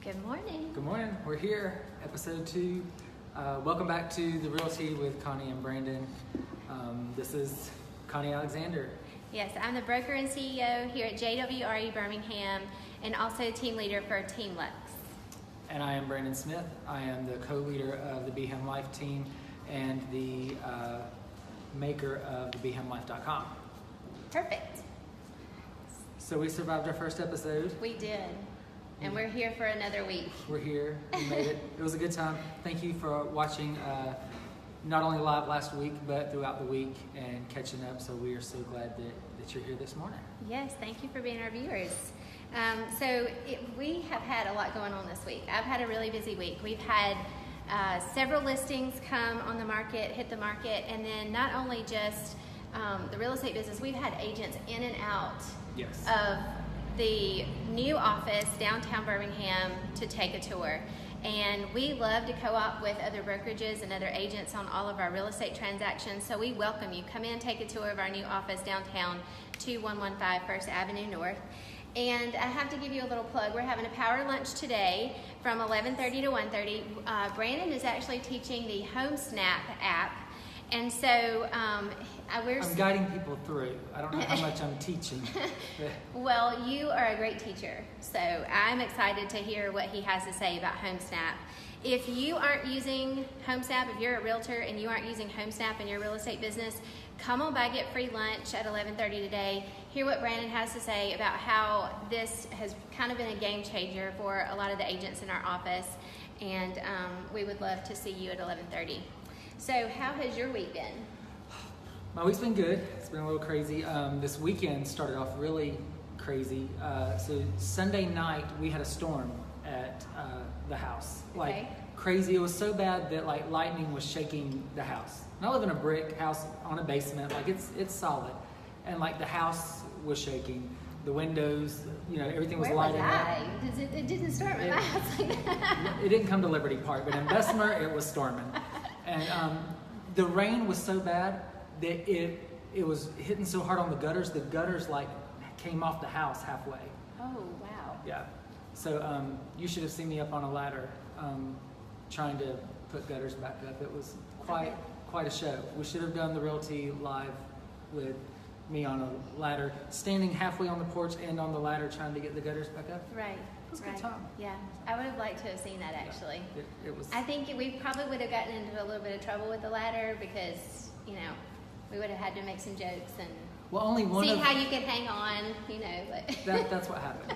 Good morning. Good morning. We're here, episode 2. Welcome back to the Realty with Connie and Brandon. This is Connie Alexander. Yes, I'm the broker and CEO here at JWRE Birmingham and also team leader for Team Lux. And I am Brandon Smith. I am the co-leader of the BHAM Life team and the maker of the BHAMLife.com. Perfect. So we survived our first episode. We did. And we're here for another week. We're here. We made it. It was a good time. Thank you for watching not only live last week, but throughout the week and catching up. So we are so glad that you're here this morning. Yes, thank you for being our viewers. We have had a lot going on this week. I've had a really busy week. We've had several listings come on the market, hit the market, and then not only just the real estate business, we've had agents in and out of the new office downtown Birmingham to take a tour. And we love to co-op with other brokerages and other agents on all of our real estate transactions. So we welcome you. Come in, take a tour of our new office downtown, 2115 First Avenue North. And I have to give you a little plug. We're having a power lunch today from 11:30 to 1:30. Brandon is actually teaching the HomeSnap app. And so I'm guiding people through. I don't know how much I'm teaching. Well, you are a great teacher. So I'm excited to hear what he has to say about HomeSnap. If you aren't using HomeSnap, if you're a realtor and you aren't using HomeSnap in your real estate business, come on by, get free lunch at 11:30 today. Hear what Brandon has to say about how this has kind of been a game changer for a lot of the agents in our office. And we would love to see you at 11:30. So how has your week been? My week's been good. It's been a little crazy. This weekend started off really crazy. So Sunday night we had a storm at the house. Like crazy. It was so bad that like lightning was shaking the house. And I live in a brick house on a basement. Like it's solid. And like the house was shaking. The windows, everything was lighting up. It didn't storm at my house like that. It didn't come to Liberty Park, but in Bessemer it was storming. And the rain was so bad that it was hitting so hard on the gutters. The gutters like came off the house halfway. Oh, wow. Yeah. So you should have seen me up on a ladder trying to put gutters back up. It was quite a show. We should have done the Realty live with me on a ladder, standing halfway on the porch and on the ladder trying to get the gutters back up. Right. It was a good time. Yeah, I would have liked to have seen that actually. Yeah, it was. I think we probably would have gotten into a little bit of trouble with the ladder because, we would have had to make some jokes and only one see how you could hang on, But that's what happened.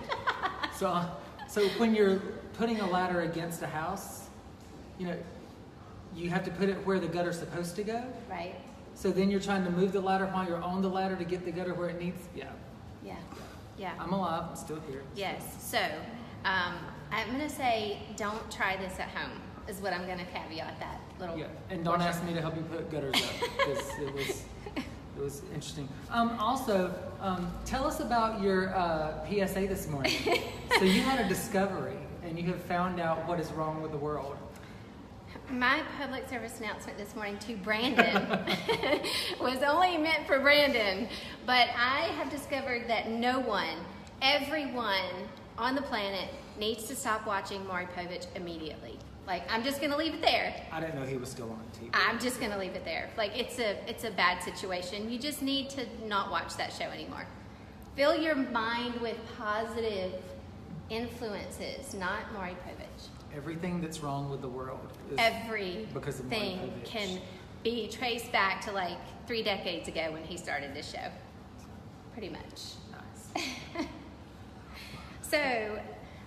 So when you're putting a ladder against a house, you have to put it where the gutter's supposed to go. Right. So then you're trying to move the ladder while you're on the ladder to get the gutter where it needs. Yeah. I'm alive. I'm still here. Yes. So I'm going to say don't try this at home is what I'm going to caveat that little. Yeah. And don't ask me to help you put gutters up because it was interesting. Also, tell us about your PSA this morning. So you had a discovery and you have found out what is wrong with the world. My public service announcement this morning to Brandon was only meant for Brandon, but I have discovered that everyone on the planet needs to stop watching Maury Povich immediately. I'm just going to leave it there. I didn't know he was still on TV. I'm just going to leave it there. It's a bad situation. You just need to not watch that show anymore. Fill your mind with positive influences, not Maury Povich. Everything that's wrong with the world is because of Maury Povich. Can be traced back to 3 decades ago when he started this show. Pretty much. Nice. So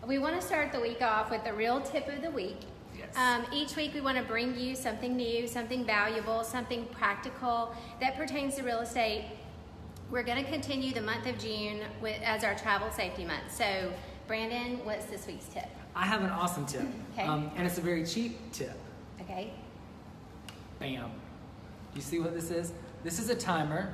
we want to start the week off with the real tip of the week. Yes. Each week we want to bring you something new, something valuable, something practical that pertains to real estate. We're going to continue the month of June as our travel safety month. So Brandon, what's this week's tip? I have an awesome tip. Okay. And it's a very cheap tip. Okay. Bam. You see what this is? This is a timer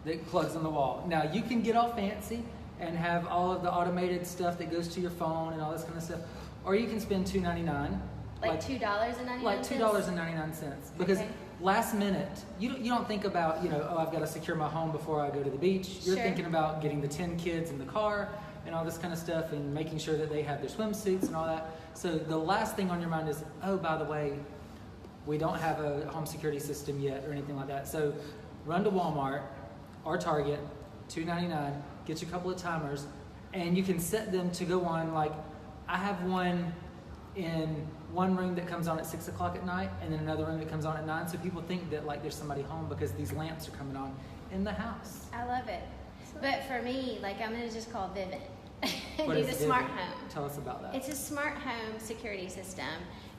that plugs on the wall. Now you can get all fancy and have all of the automated stuff that goes to your phone and all this kind of stuff. Or you can spend $2.99. Like $2.99? Like $2.99. Because last minute, you don't think about, I've got to secure my home before I go to the beach. You're thinking about getting the 10 kids in the car and all this kind of stuff, and making sure that they have their swimsuits and all that. So the last thing on your mind is, oh, by the way, we don't have a home security system yet or anything like that. So run to Walmart or Target, $2.99, get you a couple of timers, and you can set them to go on. Like, I have one in one room that comes on at 6 o'clock at night, and then another room that comes on at 9, so people think that like there's somebody home because these lamps are coming on in the house. I love it. But for me, like, I'm going to just call Vivint. What Do is the Vivint? smart home. Tell us about that. It's a smart home security system,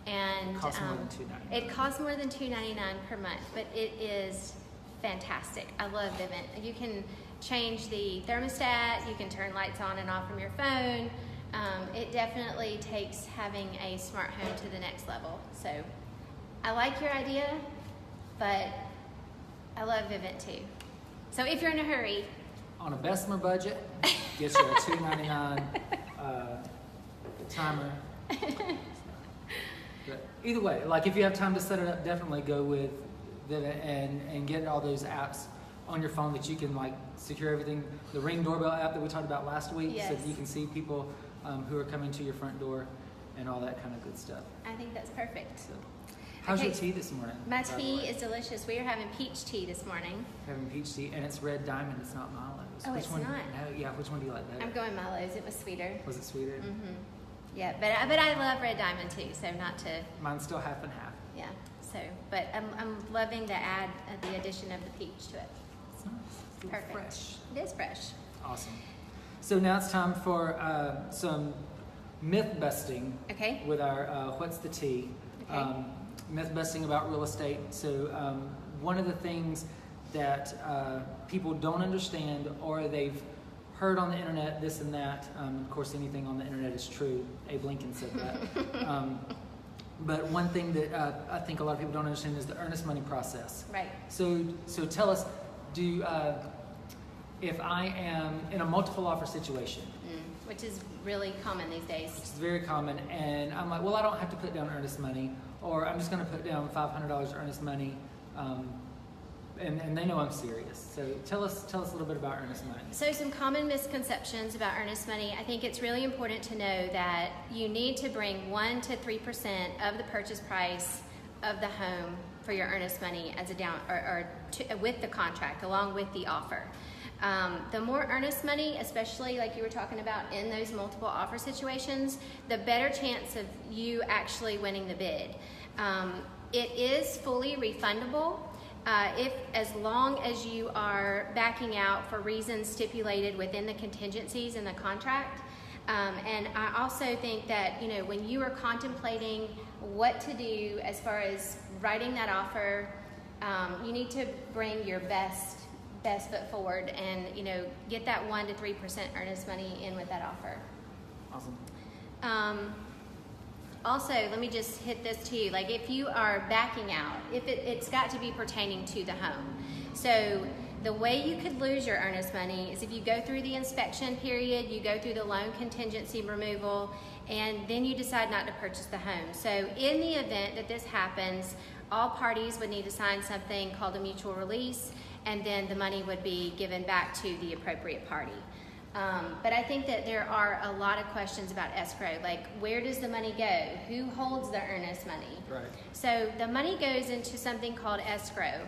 and It costs more than $2.99. It costs more than $2.99 per month, but it is fantastic. I love Vivint. You can change the thermostat. You can turn lights on and off from your phone. It definitely takes having a smart home to the next level. So I like your idea, but I love Vivint too. So if you're in a hurry, on a Bessemer budget, get you a $2.99 timer. But either way, like if you have time to set it up, definitely go with Vivint and get all those apps on your phone that you can like secure everything. The Ring doorbell app that we talked about last week, yes, so that you can see people who are coming to your front door and all that kind of good stuff. I think that's perfect. So, how's your tea this morning? My tea is delicious. We are having peach tea this morning. Having peach tea, and it's Red Diamond. It's not Milo's. Oh, which it's one? not? No, yeah, which one do you like better? I'm going Milo's. It was sweeter. Was it sweeter? Mm-hmm. Yeah, but I love Red Diamond too. So not to. Mine's still half and half. Yeah. So, but I'm loving the addition of the peach to it. It's nice. It's Perfect. fresh. It is fresh. Awesome. So now it's time for some myth busting. Okay. With our What's the Tea? Okay. Myth busting about real estate. So one of the things that people don't understand, or they've heard on the internet, this and that. Of course, anything on the internet is true. Abe Lincoln said that. But one thing that I think a lot of people don't understand is the earnest money process. Right. So tell us, if I am in a multiple offer situation, which is really common these days. which is very common, and I'm like, well, I don't have to put down earnest money, or I'm just going to put down $500 earnest money, and they know I'm serious. So tell us a little bit about earnest money. So some common misconceptions about earnest money. I think it's really important to know that you need to bring 1 to 3% of the purchase price of the home for your earnest money as a down with the contract, along with the offer. The more earnest money, especially like you were talking about in those multiple offer situations, the better chance of you actually winning the bid. It is fully refundable as long as you are backing out for reasons stipulated within the contingencies in the contract. And I also think that, when you are contemplating what to do as far as writing that offer, you need to bring your best foot forward and, get that 1 to 3% earnest money in with that offer. Awesome. Also, let me just hit this too. Like if you are backing out, it's got to be pertaining to the home. So the way you could lose your earnest money is if you go through the inspection period, you go through the loan contingency removal, and then you decide not to purchase the home. So in the event that this happens, all parties would need to sign something called a mutual release, and then the money would be given back to the appropriate party. But I think that there are a lot of questions about escrow, like where does the money go? Who holds the earnest money? Right. So the money goes into something called escrow.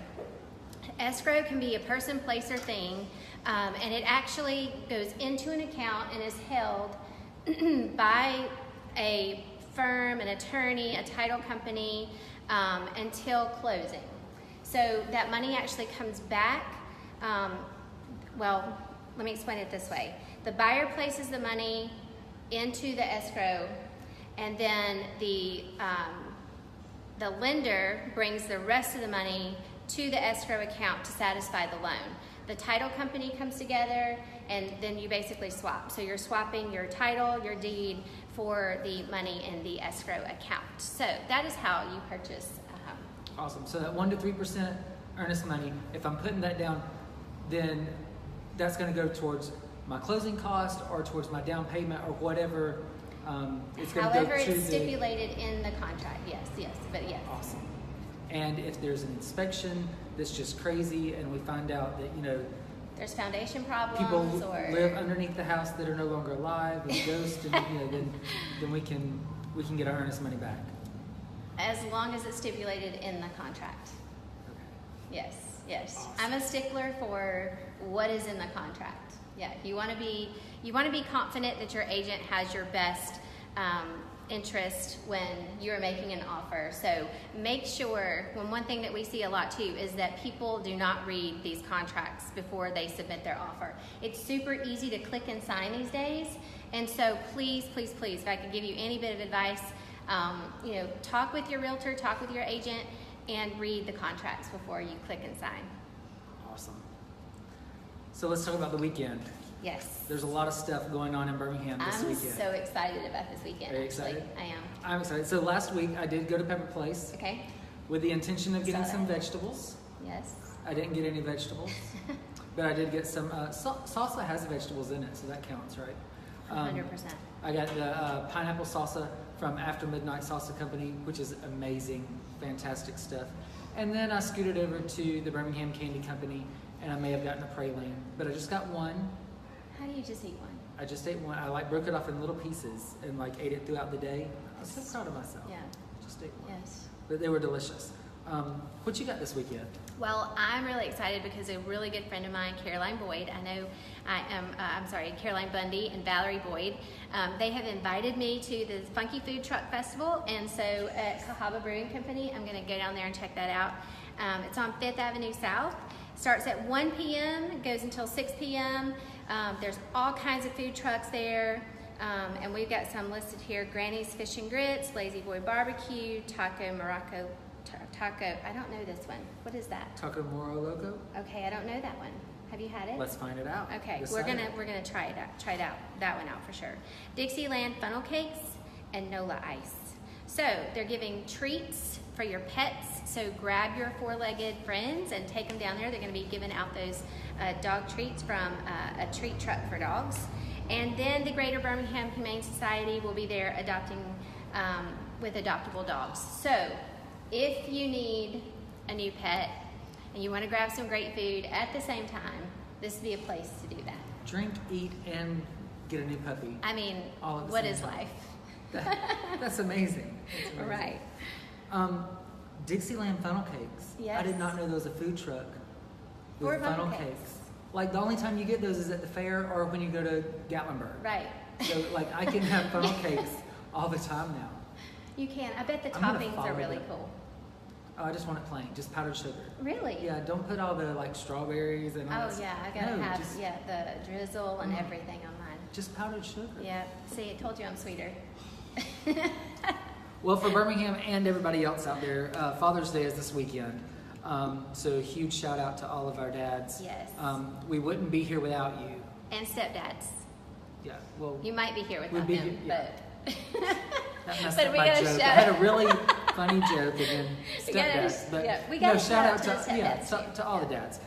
Escrow can be a person, place, or thing, and it actually goes into an account and is held by a firm, an attorney, a title company, until closing. So that money actually comes back. Let me explain it this way. The buyer places the money into the escrow, and then the lender brings the rest of the money to the escrow account to satisfy the loan. The title company comes together, and then you basically swap. So you're swapping your title, your deed, for the money in the escrow account. So that is how you purchase a home. Awesome. So that 1 to 3% earnest money, if I'm putting that down, then that's going to go towards my closing cost or towards my down payment or whatever. It's going to go to it's stipulated in the contract. Yes, but yes. Awesome. And if there's an inspection that's just crazy, and we find out that there's foundation problems people or live underneath the house that are no longer alive and ghosts, and then we can get our earnest money back. as long as it's stipulated in the contract. Okay. Yes. Awesome. I'm a stickler for what is in the contract. Yeah, you want to be confident that your agent has your best interest when you're making an offer. So make sure, one thing that we see a lot too is that people do not read these contracts before they submit their offer. It's super easy to click and sign these days, and so please, if I could give you any bit of advice, talk with your realtor, talk with your agent, and read the contracts before you click and sign. Awesome. So let's talk about the weekend. Yes. There's a lot of stuff going on in Birmingham this weekend. I'm so excited about this weekend. Are you excited? I am. I'm excited. So last week I did go to Pepper Place. Okay. With the intention of getting Saw some that. vegetables. Yes. I didn't get any vegetables, but I did get some salsa has vegetables in it, so that counts, right? 100%. I got the pineapple salsa from After Midnight Salsa Company, which is amazing, fantastic stuff. And then I scooted over to the Birmingham Candy Company, and I may have gotten a praline, but I just got one. How do you just eat one? I just ate one. I broke it off in little pieces and ate it throughout the day. I was so proud of myself. Yeah. Just ate one. Yes. But they were delicious. What you got this weekend? Well, I'm really excited because a really good friend of mine, Caroline Boyd, Caroline Bundy and Valerie Boyd, they have invited me to the Funky Food Truck Festival, and so at Cahaba Brewing Company, I'm going to go down there and check that out. It's on 5th Avenue South. Starts at 1 p.m., goes until 6 p.m. There's all kinds of food trucks there, and we've got some listed here: Granny's Fish and Grits, Lazy Boy Barbecue, Taco, I don't know this one. What is that? Taco Moro Loco? Okay, I don't know that one. Have you had it? Let's find it out. Okay, we're gonna try it out, that one out for sure. Dixieland funnel cakes and Nola ice. So they're giving treats for your pets. So grab your four-legged friends and take them down there. They're gonna be giving out those dog treats from a treat truck for dogs. And then the Greater Birmingham Humane Society will be there adopting with adoptable dogs. So if you need a new pet and you want to grab some great food at the same time, this would be a place to do that. Drink, eat, and get a new puppy. I mean, all at the what same is time. life? That's amazing. That's amazing. Right. Dixieland funnel cakes. Yes. I did not know there was a food truck For with funnel funnel cakes. cakes. The only time you get those is at the fair or when you go to Gatlinburg. Right. So I can have funnel cakes all the time now. You can. I bet the I'm gonna toppings follow are really that. cool. Oh, I just want it plain, just powdered sugar. Really? Yeah, don't put all the strawberries and all Oh that yeah, I stuff. gotta No, have just, the drizzle and everything on mine. just powdered sugar. Yeah. See, I told you I'm sweeter. Well, for Birmingham and everybody else out there, Father's Day is this weekend. So huge shout out to all of our dads. Yes. We wouldn't be here without you. And stepdads. Yeah, well, You might be here We'd without be them, here- but that messed but up we my gotta joke. I shout- had a really funny joke and then We gotta- stepdads. But yeah, we gotta shout out shout out to the stepdads, to all the dads.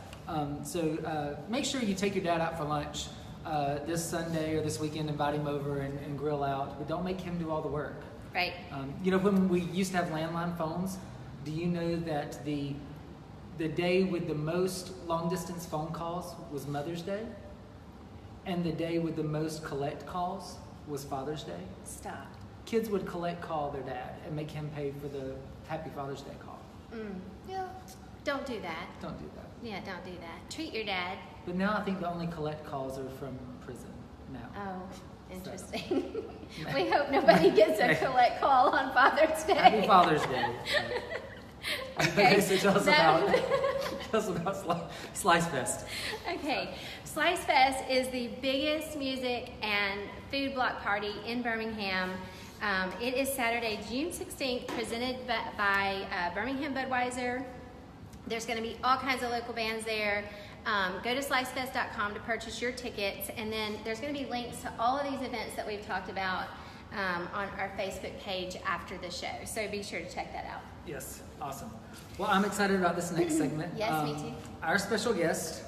So make sure you take your dad out for lunch this Sunday or this weekend. Invite him over and grill out, but don't make him do all the work. right. When we used to have landline phones, do you know that the day with the most long distance phone calls was Mother's Day, and the day with the most collect calls was Father's Day? Stop. Kids would collect call their dad and make him pay for the Happy Father's Day call. Yeah. Don't do that. Don't do that. Yeah, don't do that. Treat your dad. But now I think the only collect calls are from prison now. Oh, interesting. We hope nobody gets a collect call on Father's Day. Happy Father's Day. Okay. So tell us about Slice Fest. Okay, Slice Fest is the biggest music and food block party in Birmingham. It is Saturday, June 16th, presented by Birmingham Budweiser. There's going to be all kinds of local bands there. Go to slicefest.com to purchase your tickets, and then there's going to be links to all of these events that we've talked about on our Facebook page after the show. So be sure to check that out. Yes, awesome. Well, I'm excited about this next segment. Yes, me too. Our special guest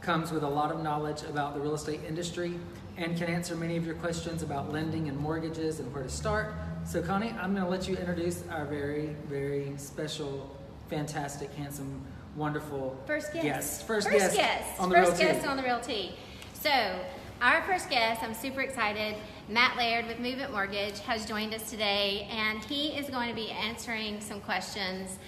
comes with a lot of knowledge about the real estate industry and can answer many of your questions about lending and mortgages and where to start. So, Connie, I'm going to let you introduce our very, very special, fantastic, handsome, wonderful first guest. First guest on the First Real Tea. guest on the Real Tea. So, our first guest, I'm super excited. Matt Laird with Movement Mortgage has joined us today, and he is going to be answering some questions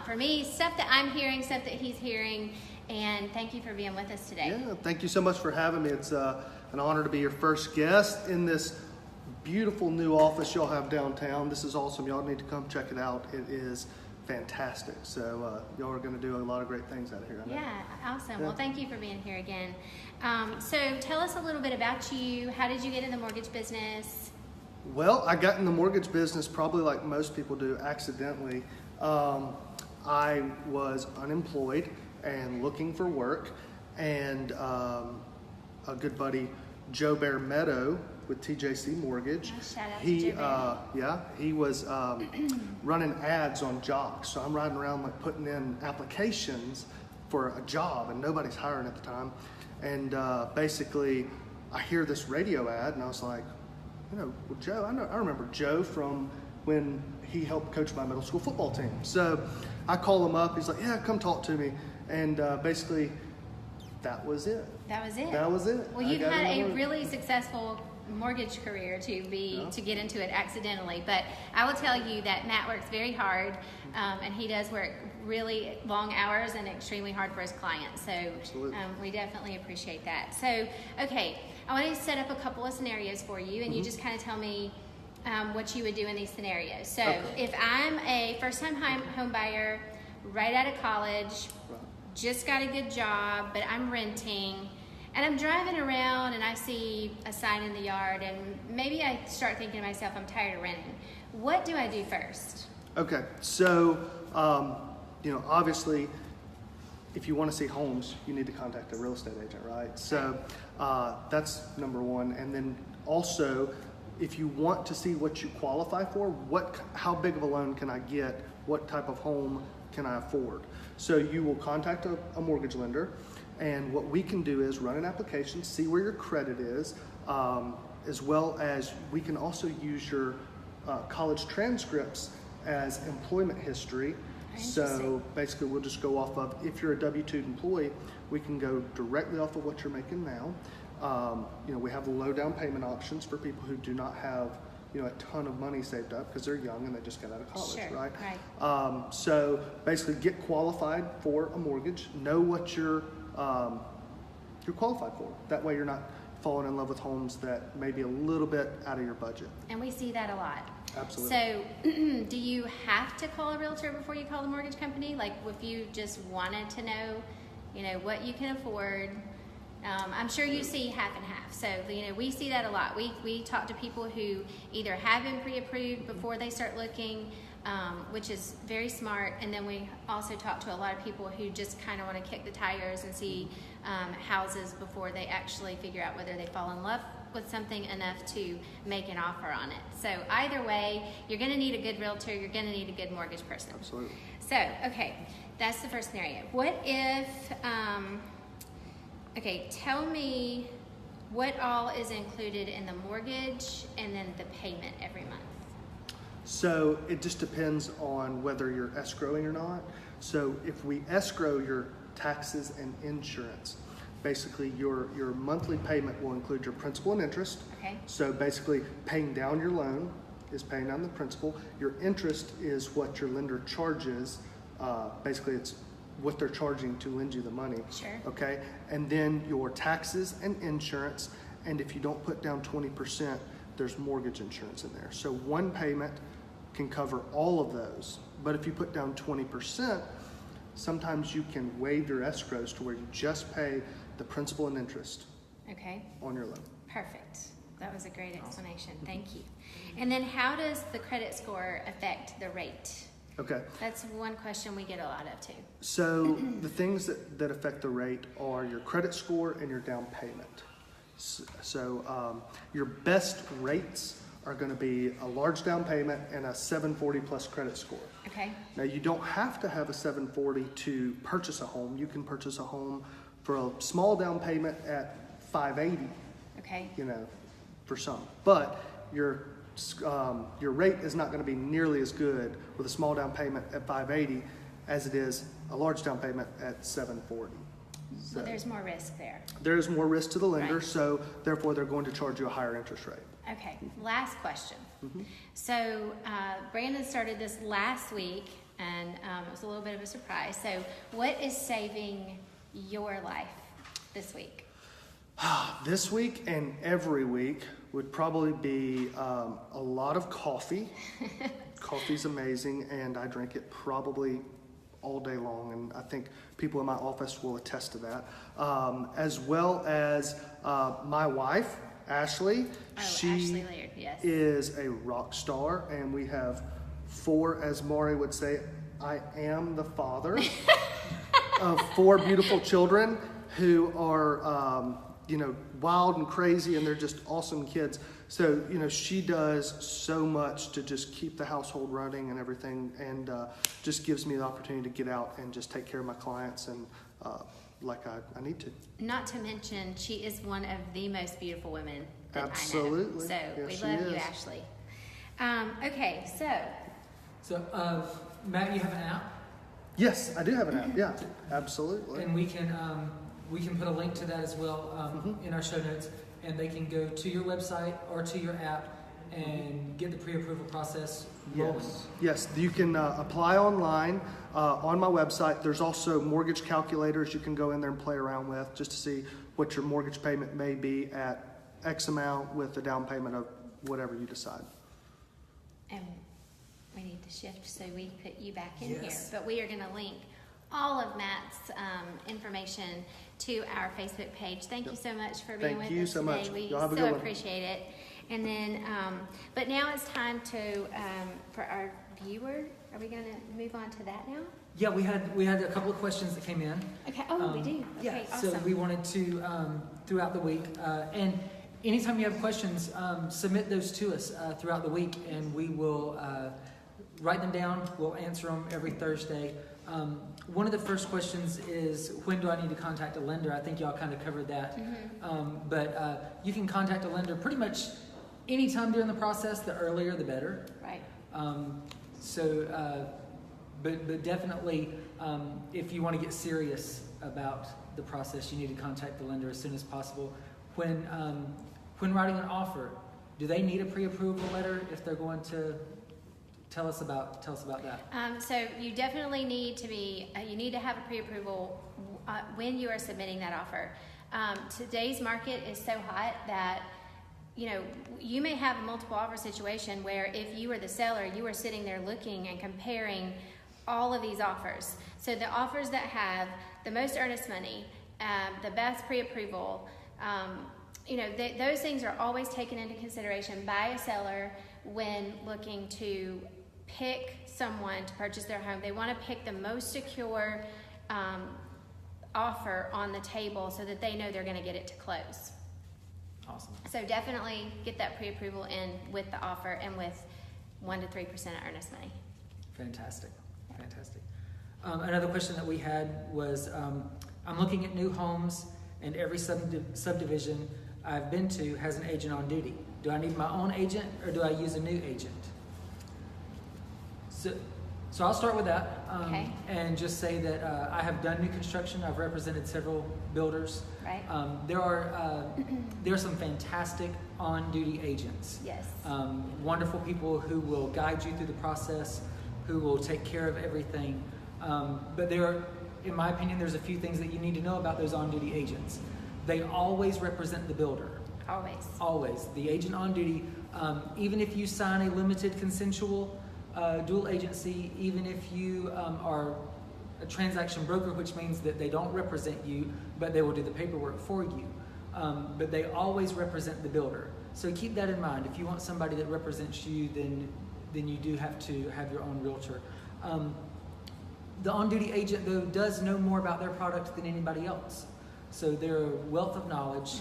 for me, stuff that I'm hearing, stuff that he's hearing. And thank you for being with us today. Yeah, thank you so much for having me. It's an honor to be your first guest in this beautiful new office y'all have downtown. This is awesome. Y'all need to come check it out. It is fantastic. So y'all are going to do a lot of great things out here. Yeah, awesome. Yeah. Well, thank you for being here again. So tell us a little bit about you. How did you get in the mortgage business? Well, I got in the mortgage business probably like most people do, accidentally. I was unemployed and looking for work, and a good buddy, Joe Bear Meadow with TJC Mortgage. Oh, shout out to Joe Bear. He was running ads on jobs. So I'm riding around like putting in applications for a job, and nobody's hiring at the time. And basically, I hear this radio ad, and I was like, well, Joe, I remember Joe from when he helped coach my middle school football team. So I call him up. He's like, yeah, come talk to me. And basically, that was it. That was it. That was it. Well, you've had a really successful mortgage career to get into it accidentally. But I will tell you that Matt works very hard, and he does work really long hours and extremely hard for his clients. So we definitely appreciate that. So, okay, I want to set up a couple of scenarios for you, and you just kind of tell me what you would do in these scenarios. So if I'm a first-time home buyer, right out of college, just got a good job, but I'm renting, and I'm driving around and I see a sign in the yard, and maybe I start thinking to myself, I'm tired of renting. What do I do first? Okay, so obviously, if you want to see homes, you need to contact a real estate agent, right? So that's number one. And then also, if you want to see what you qualify for, how big of a loan can I get? What type of home can I afford? So you will contact a mortgage lender, and what we can do is run an application, see where your credit is, as well as we can also use your college transcripts as employment history. So basically we'll just go off of, if you're a W-2 employee, we can go directly off of what you're making now. We have low down payment options for people who do not have a ton of money saved up because they're young and they just got out of college, right? So basically get qualified for a mortgage, know what you're qualified for. That way you're not falling in love with homes that may be a little bit out of your budget. And we see that a lot. Absolutely. So do you have to call a realtor before you call the mortgage company? Like if you just wanted to know, what you can afford, I'm sure you see half and half. So, we see that a lot. We talk to people who either have been pre-approved before they start looking, which is very smart. And then we also talk to a lot of people who just kind of want to kick the tires and see houses before they actually figure out whether they fall in love with something enough to make an offer on it. So either way, you're going to need a good realtor. You're going to need a good mortgage person. Absolutely. So, okay, that's the first scenario. What if... Okay, tell me what all is included in the mortgage and then the payment every month. So it just depends on whether you're escrowing or not. So if we escrow your taxes and insurance, basically your monthly payment will include your principal and interest. Okay. So basically paying down your loan is paying down the principal. Your interest is what your lender charges. Basically it's what they're charging to lend you the money. Sure. Okay. And then your taxes and insurance. And if you don't put down 20%, there's mortgage insurance in there. So one payment can cover all of those. But if you put down 20%, sometimes you can waive your escrows to where you just pay the principal and interest on your loan. Perfect. That was a great explanation. Thank you. And then how does the credit score affect the rate? Okay. That's one question we get a lot of too. So the things that affect the rate are your credit score and your down payment. So your best rates are going to be a large down payment and a 740 plus credit score. Okay. Now you don't have to have a 740 to purchase a home. You can purchase a home for a small down payment at 580. Okay. For some, but your rate is not going to be nearly as good with a small down payment at 580 as it is a large down payment at 740. So there's more risk there. There's more risk to the lender, Right. so therefore they're going to charge you a higher interest rate. Okay, last question. So Brandon started this last week, and it was a little bit of a surprise. So what is saving your life this week? This week and every week would probably be a lot of coffee. Coffee's amazing, and I drink it probably all day long, and I think people in my office will attest to that. As well as my wife, Ashley. She Ashley Laird, yes. is a rock star, and we have 4, as Maury would say, I am the father of 4 beautiful children who are, wild and crazy, and they're just awesome kids. So, she does so much to just keep the household running and everything, and just gives me the opportunity to get out and just take care of my clients and like I need to. Not to mention, she is one of the most beautiful women that Absolutely. I know. So Yes, we love she you, is. Ashley. Okay, So, Matt, you have an app, Yes, I do have an app. Yeah, absolutely. and we can put a link to that as well in our show notes, and they can go to your website or to your app and get the pre-approval process rolling. Yes, you can apply online on my website. There's also mortgage calculators you can go in there and play around with just to see what your mortgage payment may be at X amount with the down payment of whatever you decide. and we need to shift so we put you back in here. Yes. But we are going to link all of Matt's information to our Facebook page. Thank you so much for being Thank with you us so today. much. We Y'all have a so good one. appreciate it. And then, but now it's time to for our viewer. Are we going to move on to that now? Yeah, we had a couple of questions that came in. Okay. Oh, we do. Yeah, Okay. Awesome. so we wanted to throughout the week, and anytime you have questions, submit those to us throughout the week, and we will write them down. We'll answer them every Thursday. One of the first questions is, when do I need to contact a lender? I think y'all kind of covered that. But you can contact a lender pretty much anytime during the process. The earlier, the better. Right. But definitely, if you want to get serious about the process, you need to contact the lender as soon as possible. When writing an offer, do they need a pre-approval letter if they're going to tell us about that? So you definitely need to you need to have a pre-approval when you are submitting that offer. Today's market is so hot that, you may have a multiple offer situation where if you are the seller, you are sitting there looking and comparing all of these offers. So the offers that have the most earnest money, the best pre-approval, those things are always taken into consideration by a seller when looking to pick someone to purchase their home. They want to pick the most secure offer on the table so that they know they're going to get it to close. Awesome. So definitely get that pre-approval in with the offer and with 1 to 3% of earnest money. Fantastic. Another question that we had was, I'm looking at new homes, and every subdivision I've been to has an agent on duty. Do I need my own agent, or do I use a new agent? So I'll start with that, Okay. and just say that I have done new construction. I've represented several builders. Right. There are some fantastic on-duty agents. Yes. Wonderful people who will guide you through the process, who will take care of everything. But in my opinion, there's a few things that you need to know about those on-duty agents. They always represent the builder. Always. Always. The agent on duty, even if you sign a limited consensual dual agency, even if you are a transaction broker, which means that they don't represent you, but they will do the paperwork for you. But they always represent the builder. So keep that in mind. If you want somebody that represents you, then you do have to have your own realtor. The on-duty agent, though, does know more about their product than anybody else. So they're a wealth of knowledge.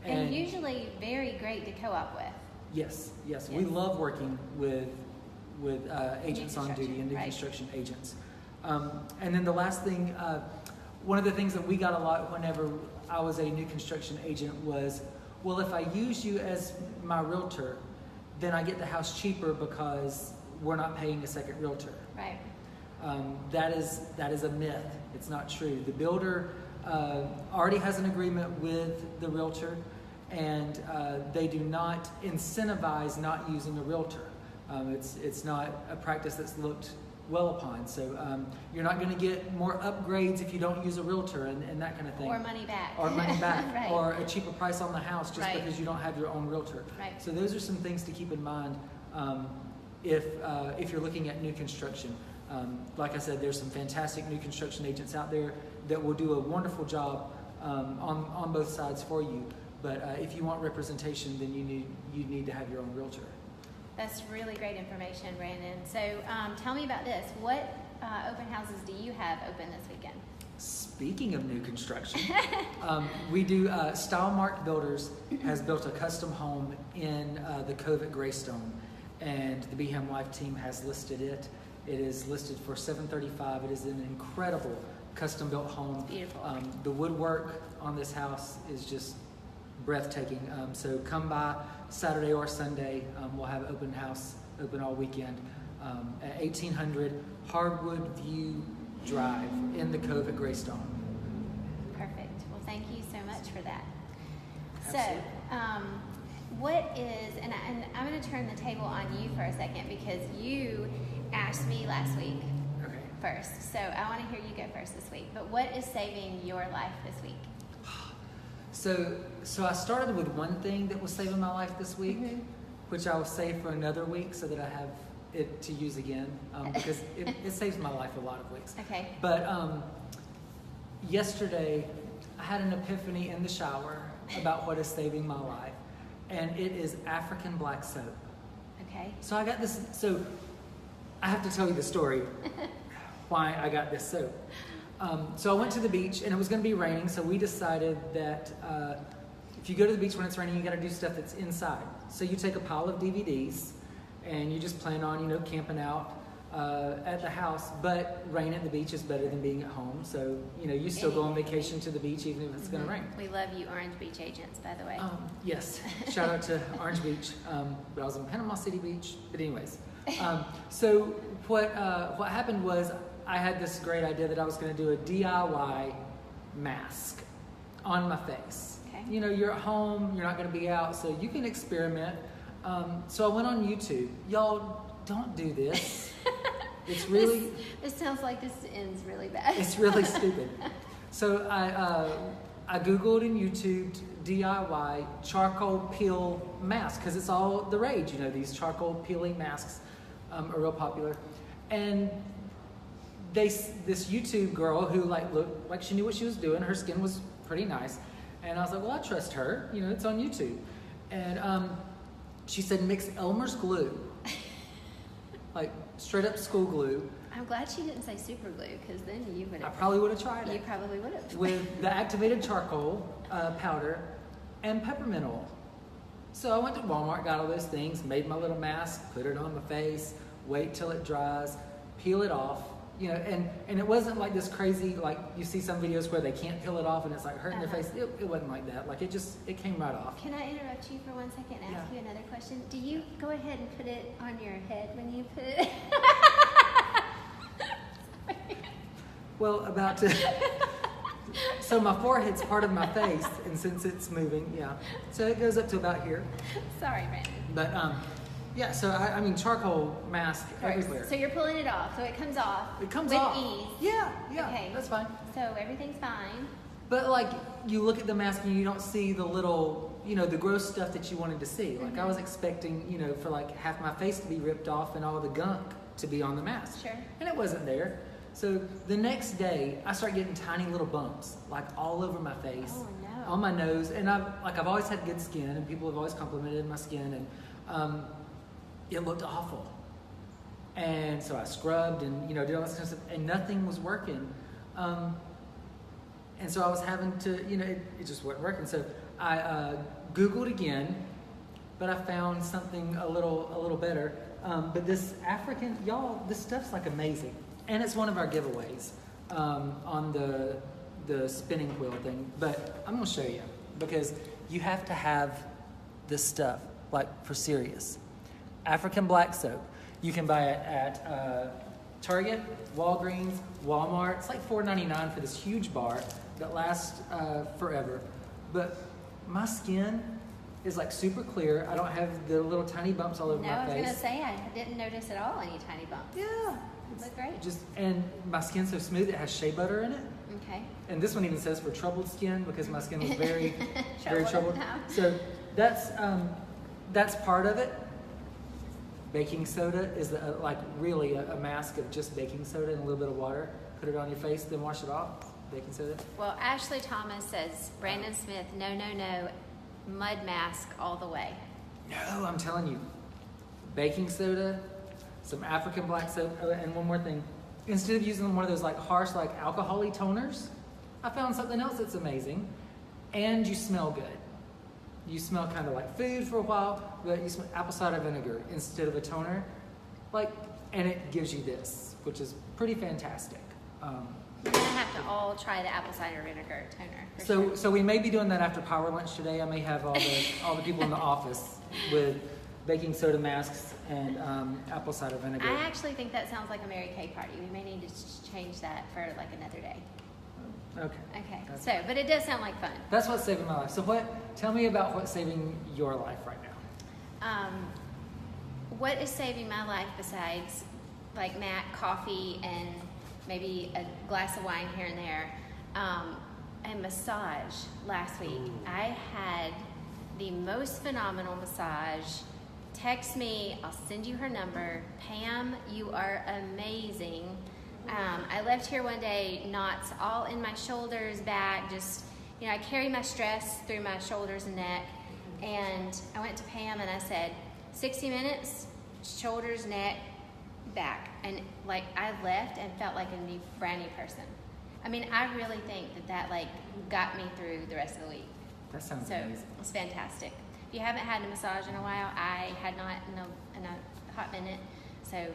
And usually very great to co-op with. Yes. We love working with agents on duty and new right. construction agents. And then the last thing, one of the things that we got a lot whenever I was a new construction agent was, well, if I use you as my realtor, then I get the house cheaper because we're not paying a second realtor. Right. That is a myth. It's not true. The builder already has an agreement with the realtor, and they do not incentivize not using a realtor. It's not a practice that's looked well upon. So you're not going to get more upgrades if you don't use a realtor and that kind of thing. Or money back. Or money back. Right. Or a cheaper price on the house just Right. because you don't have your own realtor. Right. So those are some things to keep in mind if you're looking at new construction. Like I said, there's some fantastic new construction agents out there that will do a wonderful job on both sides for you. But if you want representation, then you need to have your own realtor. That's really great information, Brandon. So tell me about this. What open houses do you have open this weekend? Speaking of new construction, we do, Style Mark Builders has built a custom home in the Cove at Greystone, and the Beeham Life team has listed it. It is listed for $735. It is an incredible custom built home. Beautiful. The woodwork on this house is just breathtaking. So come by Saturday or Sunday. We'll have open house open all weekend at 1800 Hardwood View Drive in the Cove at Greystone. Perfect. Well, thank you so much for that. Absolutely. So, what is, and I'm going to turn the table on you for a second because you asked me last week Okay. first. So I want to hear you go first this week. But what is saving your life this week? So I started with one thing that was saving my life this week, Mhm. which I will save for another week so that I have it to use again, because it saves my life a lot of weeks. Okay. But yesterday, I had an epiphany in the shower about what is saving my life, and it is African black soap. Okay. So I got this, so I have to tell you the story why I got this soap. So I went to the beach, and it was going to be raining, so we decided that if you go to the beach when it's raining, you got to do stuff that's inside. So you take a pile of DVDs, and you just plan on, camping out at the house, but rain at the beach is better than being at home. So, you still go on vacation to the beach even if it's going to rain. We love you, Orange Beach agents, by the way. Yes, shout out to Orange Beach, but I was in Panama City Beach. But anyways, so what happened was I had this great idea that I was going to do a DIY mask on my face. Okay. You're at home, you're not going to be out, so you can experiment. So I went on YouTube. Y'all, don't do this. It's really... This sounds like this ends really bad. It's really stupid. So I Googled and YouTubed DIY charcoal peel mask because it's all the rage. These charcoal peeling masks are real popular. And this YouTube girl who looked like she knew what she was doing. Her skin was pretty nice. And I was like, well, I trust her. It's on YouTube. And she said mix Elmer's glue, like straight up school glue. I'm glad she didn't say super glue because then you would I have. probably would have tried You it. probably would have. With the activated charcoal powder and peppermint oil. So I went to Walmart, got all those things, made my little mask, put it on my face, wait till it dries, peel it off. And it wasn't like this crazy, like you see some videos where they can't peel it off and it's like hurting their face. It wasn't like that. Like it came right off. Can I interrupt you for 1 second and ask Yeah. you another question? Do you go ahead and put it on your head when you put it? Well, about to. So my forehead's part of my face, and since it's moving, yeah. So it goes up to about here. Sorry, Brandon. But yeah. So I mean, charcoal mask First. everywhere. So you're pulling it off, so it comes off. It comes with off. ease. Yeah. Okay. That's fine. So everything's fine. But you look at the mask and you don't see the little, the gross stuff that you wanted to see. Like I was expecting, for half my face to be ripped off and all the gunk to be on the mask. Sure. And it wasn't there. So the next day, I start getting tiny little bumps, all over my face, Oh, no. on my nose, and I've always had good skin, and people have always complimented my skin, and it looked awful. And so I scrubbed and did all this kind of stuff, and nothing was working. And so I was having to, it just wasn't working. So I Googled again, but I found something a little better. But this African, y'all, this stuff's amazing. And it's one of our giveaways on the spinning wheel thing. But I'm going to show you because you have to have this stuff, for serious. African black soap. You can buy it at Target, Walgreens, Walmart. It's like $4.99 for this huge bar that lasts forever. But my skin is like super clear. I don't have the little tiny bumps all over No, my I was face. gonna say I didn't notice at all any tiny bumps. Yeah. Look great. And my skin's so smooth, it has shea butter in it. Okay. And this one even says for troubled skin because my skin was very, very Troubled troubled. now. So that's part of it. Baking soda is like really a mask of just baking soda and a little bit of water. Put it on your face, then wash it off. Baking soda. Well, Ashley Thomas says, Brandon Smith, no, mud mask all the way. No, I'm telling you. Baking soda, some African black soap, and one more thing. Instead of using one of those like harsh, like alcohol-y toners, I found something else that's amazing. And you smell good. You smell kind of like food for a while, but you smell apple cider vinegar instead of a toner. And it gives you this, which is pretty fantastic. We're gonna have to all try the apple cider vinegar toner. So we may be doing that after power lunch today. I may have all the people in the office with baking soda masks and apple cider vinegar. I actually think that sounds like a Mary Kay party. We may need to change that for like another day. Okay. But it does sound like fun. That's what's saving my life. So tell me about what's saving your life right now. What is saving my life besides like Matt, coffee, and maybe a glass of wine here and there, a massage last week. Ooh. I had the most phenomenal massage. Text me, I'll send you her number. Pam, you are amazing. I left here one day, knots all in my shoulders, back, just, I carry my stress through my shoulders and neck. And I went to Pam and I said, 60 minutes, shoulders, neck, back. And like I left and felt like a brand new person. I mean, I really think that like got me through the rest of the week. That sounds amazing. It's fantastic. If you haven't had a massage in a while, I had not in a hot minute. So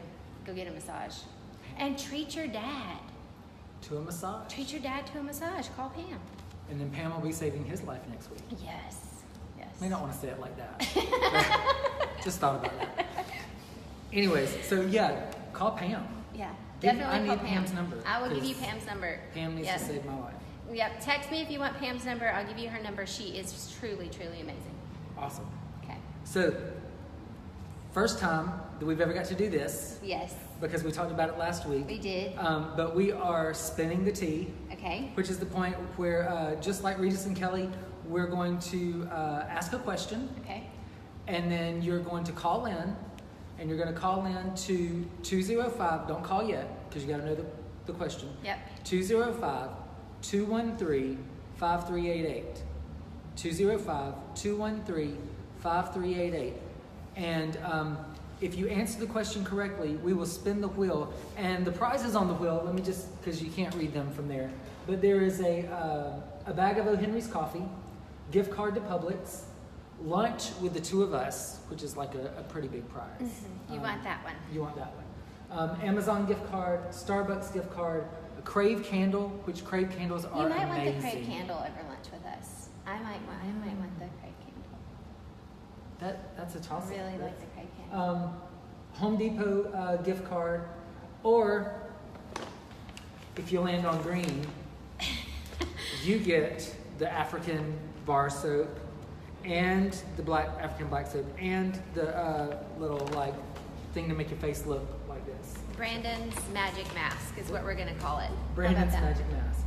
go get a massage. And treat your dad. To a massage. Treat your dad to a massage. Call Pam. And then Pam will be saving his life next week. Yes. May not want to say it like that. Just thought about that. Anyways, so yeah, call Pam. Yeah, definitely I call need Pam. Pam's number. I will give you Pam's number. Pam needs to save my life. Yep, text me if you want Pam's number. I'll give you her number. She is truly, truly amazing. Awesome. Okay. So, first time that we've ever got to do this. Yes. Because we talked about it last week. We did. But we are spinning the tea. Okay. Which is the point where, just like Regis and Kelly, we're going to ask a question. Okay. And then you're going to call in. And you're going to call in to 205. Don't call yet, because you got to know the question. Yep. 205-213-5388. 205-213-5388. And if you answer the question correctly, we will spin the wheel. And the prize is on the wheel. Let me just, because you can't read them from there. But there is a bag of O. Henry's coffee, gift card to Publix, lunch with the two of us, which is like a pretty big prize. Mm-hmm. You want that one. You want that one. Amazon gift card, Starbucks gift card, a Crave candle, which Crave candles are amazing. You might want the Crave candle over lunch with us. I might want the Crave candle. That's a toss-up. I really like the Crave candle. Home Depot gift card, or if you land on green, you get the African bar soap and the African black soap and the little like thing to make your face look like this. Brandon's magic mask is what we're gonna call it. Brandon's magic mask.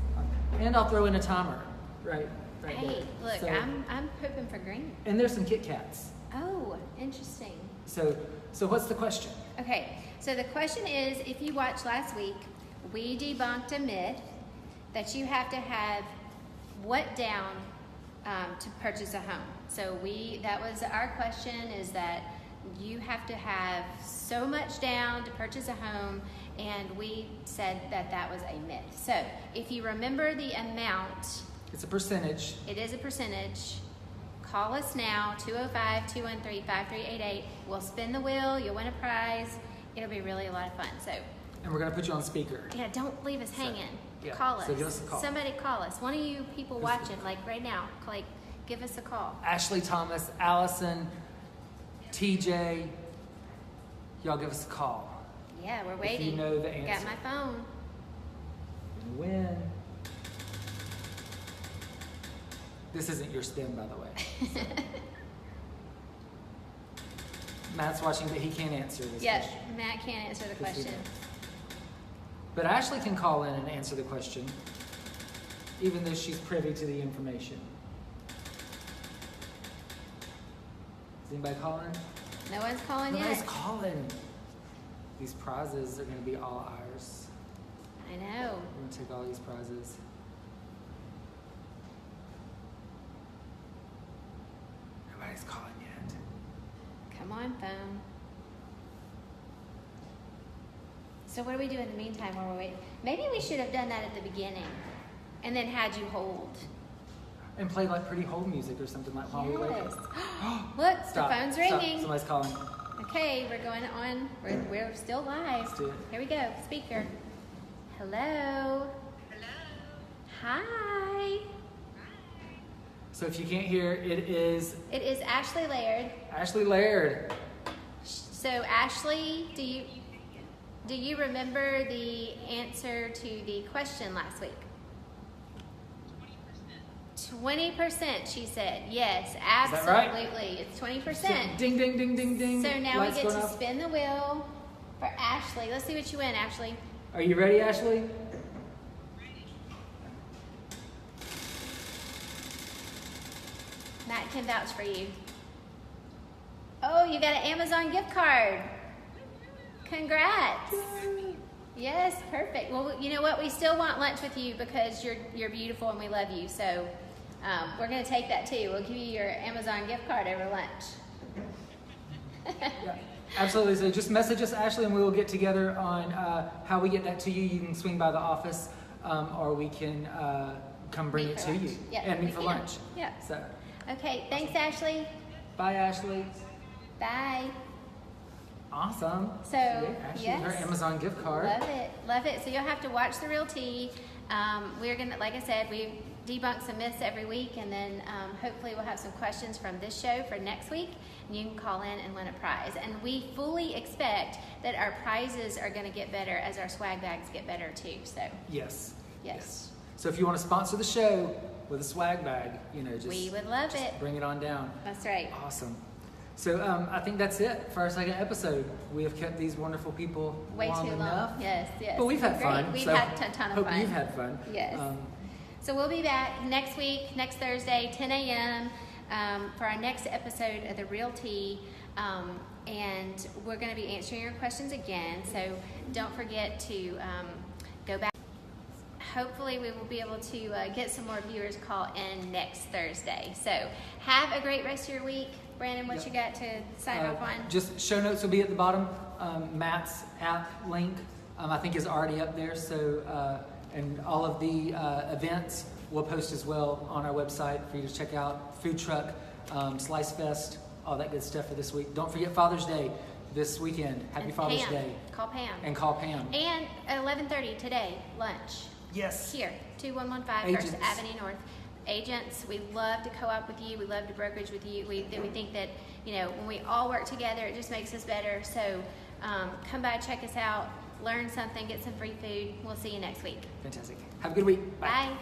And I'll throw in a timer, right hey, there. look, So, I'm hoping for green. and there's some Kit Kats. Oh, interesting. So what's the question? Okay, so the question is, if you watched last week, we debunked a myth that you have to have what down to purchase a home. So that was our question, is that you have to have so much down to purchase a home, and we said that was a myth. So if you remember the amount, It's a percentage. it is a percentage. Call us now, 205-213-5388. We'll spin the wheel, you'll win a prize. It'll be really a lot of fun. So And we're going to put you on speaker. yeah, don't leave us hanging. yeah, Call us. so give us a call. Somebody call us. One of you people Give us a watching, like right now, like give us a call. Ashley Thomas, Allison, TJ, y'all give us a call. Yeah, we're If waiting. you know the answer. Got my phone. And win. This isn't your spin, by the way. So. Matt's watching, but he can't answer this Yes, question. Matt can't answer the 'Cause he question. knows. But Ashley can call in and answer the question, even though she's privy to the information. Is anybody calling? No one's calling Nobody's yet. calling. These prizes are going to be all ours. I know. We're going to take all these prizes. Nobody's calling yet. Come on, phone. So what do we do in the meantime while we're waiting? Maybe we should have done that at the beginning and then had you hold. And play like pretty hold music or something like while we wait. Yes. Look, Stop. the phone's Stop. ringing. Somebody's calling. Okay, we're going on. We're still live. Let's do it. Here we go. Speaker. Hello. Hello. Hi. So if you can't hear, it is It is Ashley Laird. Ashley Laird. So Ashley, do you remember the answer to the question last week? 20%, she said. Yes, that right? absolutely. It's 20%. Ding, ding, ding, ding, ding. So now Lights we get going to off. spin the wheel for Ashley. Let's see what you win, Ashley. Are you ready, Ashley? Matt can vouch for you. Oh, you got an Amazon gift card. Congrats. Yes, perfect. Well, you know what? We still want lunch with you because you're beautiful and we love you. So we're going to take that too. We'll give you your Amazon gift card over lunch. Yeah, absolutely. So just message us, Ashley, and we will get together on how we get that to you. You can swing by the office, or we can come bring Meet it for to lunch. you Yeah, and we meet for can. lunch. Yeah. So, Okay, thanks, Ashley. bye, Ashley. Bye. Awesome. So, Ashley, yes. her Amazon gift card. Love it, love it. So you'll have to watch The Real Tea. We're gonna, like I said, we debunk some myths every week, and then hopefully we'll have some questions from this show for next week, and you can call in and win a prize. And we fully expect that our prizes are going to get better as our swag bags get better too. So Yes. yes, So if you want to sponsor the show with a swag bag, just we would love it. bring it on down. That's right. Awesome. So I think that's it for our second episode. We have kept these wonderful people Way long too enough. long. Yes, yes. But we've had Great. fun. We've so had a ton of hope fun. you've had fun. Yes. So we'll be back next week, next Thursday, 10 a.m. For our next episode of The Real Tea. And we're going to be answering your questions again. So don't forget to go back. Hopefully we will be able to get some more viewers call in next Thursday. So have a great rest of your week. Brandon, what Yep. you got to sign off on? Just show notes will be at the bottom. Matt's app link, I think, is already up there. So, and all of the events we'll post as well on our website for you to check out. Food truck, Slice Fest, all that good stuff for this week. Don't forget Father's Day this weekend. Happy And Father's Pam. Day. Call Pam. And call Pam. And at 11:30 today, lunch. Yes. Here, 2115 First Agents. Avenue North. Agents, we love to co-op with you. We love to brokerage with you. We think that, when we all work together, it just makes us better. So come by, check us out, learn something, get some free food. We'll see you next week. Fantastic. Have a good week. Bye. Bye.